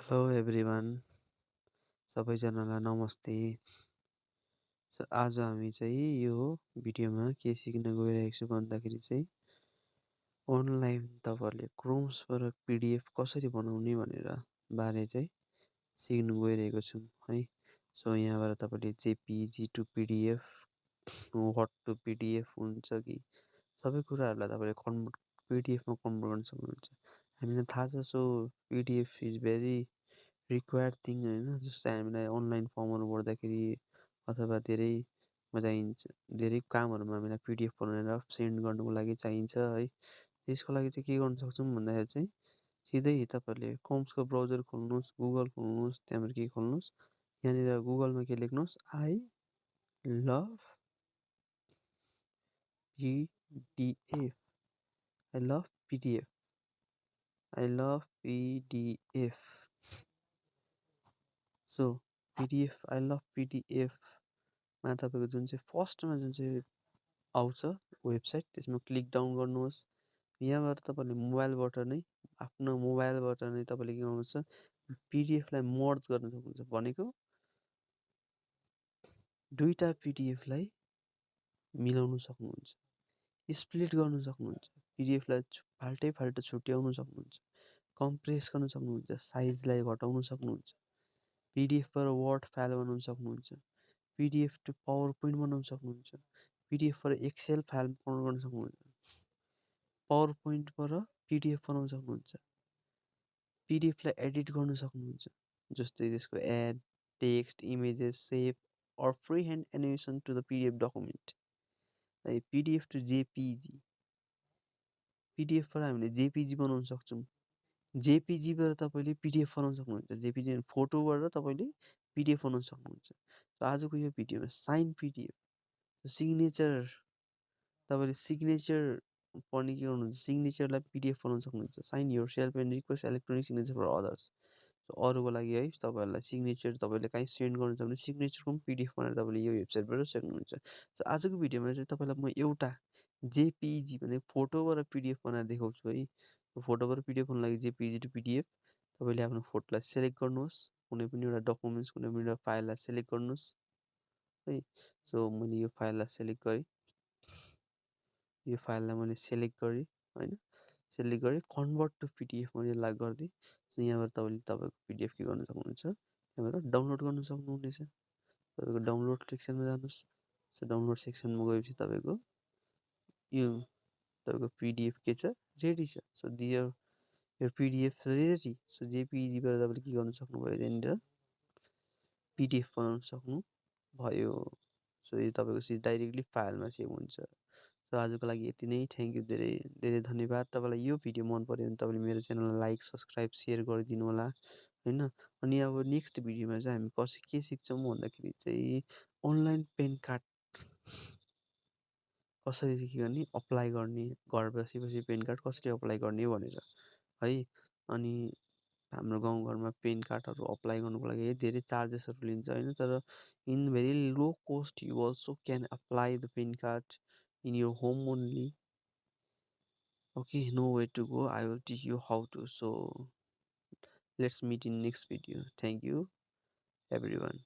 Hello everyone सबैजनालाई नमस्ते। आज हामी चाहिँ यो भिडियोमा के सिक्न गइरहेको छु भन्दाखेरि चाहिँ अनलाइन तपाईँहरूले क्रोम्सबाट पिडिएफ कसरी बनाउने भनेर बारे चाहिँ सिक्नु गइरहेको छौँ है। सो यहाँबाट तपाईँले JPG to PDF, word to PDF हुन्छ कि सबै कुराहरूलाई तपाईँले पिडिएफमा कन्भर्ट गर्न सक्नुहुन्छ। हामीलाई थाहा छ। So PDF is very required thing होइन। जस्तै हामीलाई अनलाइन फर्महरू भर्दाखेरि अथवा धेरै कामहरूमा हामीलाई पिडिएफ बनाएर सेन्ड गर्नुको लागि चाहिन्छ है। त्यसको लागि चाहिँ के गर्न सक्छौँ भन्दाखेरि चाहिँ सिधै तपाईँहरूले क्रोम्सको ब्राउजर खोल्नुहोस्, गुगल खोल्नुहोस्, त्यहाँबाट के खोल्नुहोस्, यहाँनिर गुगलमा के लेख्नुहोस्, I love PDF, I love PDF, I love PDF. So PDF, I love पिडिएफमा तपाईँको जुन चाहिँ फर्स्टमा जुन चाहिँ आउँछ वेबसाइट, त्यसमा क्लिक डाउन गर्नुहोस्। यहाँबाट तपाईँले आफ्नो मोबाइलबाट नै तपाईँले के गर्नुहुन्छ, पिडिएफलाई मर्ज गर्न सक्नुहुन्छ। भनेको दुईवटा पिडिएफलाई मिलाउन सक्नुहुन्छ, स्प्लिट गर्न सक्नुहुन्छ, पिडिएफलाई फाल्टै छुट्याउन सक्नुहुन्छ, कम्प्रेस गर्न सक्नुहुन्छ, साइजलाई घटाउन सक्नुहुन्छ, पिडिएफबाट वर्ड फाइल बनाउन सक्नुहुन्छ, पिडिएफ टु पावर पोइन्ट बनाउन सक्नुहुन्छ, पिडिएफबाट एक्सेल फाइल कन्भर्ट गर्न सक्नुहुन्छ, पावर पोइन्टबाट पिडिएफ बनाउन सक्नुहुन्छ, पिडिएफलाई एडिट गर्न सक्नुहुन्छ। जस्तै त्यसको add, text, images, save or free hand animation to the PDF document. है पिडिएफ टु जेपिजी, पिडिएफबाट हामीले जेपिजी बनाउन सक्छौँ। जेपिजीबाट तपाईँले पिडिएफ बनाउन सक्नुहुन्छ। जेपिजी फोटोबाट तपाईँले पिडिएफ बनाउन सक्नुहुन्छ। आजको यो भिडियोमा साइन पिडिएफ, सिग्नेचर, तपाईँले सिग्नेचर पनि के गर्नुहुन्छ, सिग्नेचरलाई पिडिएफ बनाउन सक्नुहुन्छ। Sign yourself and request electronic signature for others. अरूको लागि है, तपाईँहरूलाई सिग्नेचर तपाईँले काहीँ सेन्ड गर्नु छ भने सिग्नेचरको पनि पिडिएफ बनाएर तपाईँले यो वेबसाइटबाट सक्नुहुन्छ। सो आजको भिडियोमा चाहिँ तपाईँलाई म एउटा जेपिजी भने फोटोबाट पिडिएफ बनाएर देखाउँछु है। फोटोबाट पिडिएफ बनाउनु लागि जेपिजी टु पिडिएफ तपाईँले आफ्नो फोटोलाई सेलेक्ट गर्नुहोस्, कुनै पनि एउटा डकुमेन्ट्स, कुनै पनि एउटा फाइललाई सेलेक्ट गर्नुहोस् है। सो मैले यो फाइललाई सेलेक्ट गरेँ, यो फाइललाई मैले सेलेक्ट गरेँ होइन, सेलेक्ट गरेँ, कन्भर्ट टु पिडिएफ मैले यसलाई गरिदिएँ। सो यहाँबाट तपाईँले तपाईँको पिडिएफ के गर्न सक्नुहुन्छ, यहाँबाट डाउनलोड गर्न सक्नुहुनेछ। तपाईँको डाउनलोड सेक्सनमा जानुहोस्। सो डाउनलोड सेक्सनमा गएपछि तपाईँको यो तपाईँको पिडिएफ के छ, रेडी छ। सो यो पिडिएफ रेडी। सो जेपिजीबाट तपाईँले के गर्न सक्नुभयो, त्यहाँनिर पिडिएफ बनाउन सक्नुभयो। सो यो तपाईँको डाइरेक्टली फाइलमा सेभ हुन्छ। सो आजको लागि यति नै। थ्याङ्क यू, धेरै धेरै धन्यवाद। तपाईँलाई यो भिडियो मन पऱ्यो भने तपाईँले मेरो च्यानललाई लाइक, सब्सक्राइब, सेयर गरिदिनु होला होइन। अनि अब नेक्स्ट भिडियोमा चाहिँ हामी के सिक्छौँ भन्दाखेरि चाहिँ अनलाइन पेन कार्ड कसरी चाहिँ के गर्ने, अप्लाई गर्ने, घर बसी पेन कार्ड कसरी अप्लाई गर्ने भनेर है। अनि हाम्रो गाउँघरमा पेन कार्डहरू अप्लाई गर्नुको लागि धेरै चार्जेसहरू लिन्छ होइन। तर in very low cost you also can apply the PAN card in your home only. Okay, no way to go. I will teach you how to. So let's meet in next video. Thank you everyone.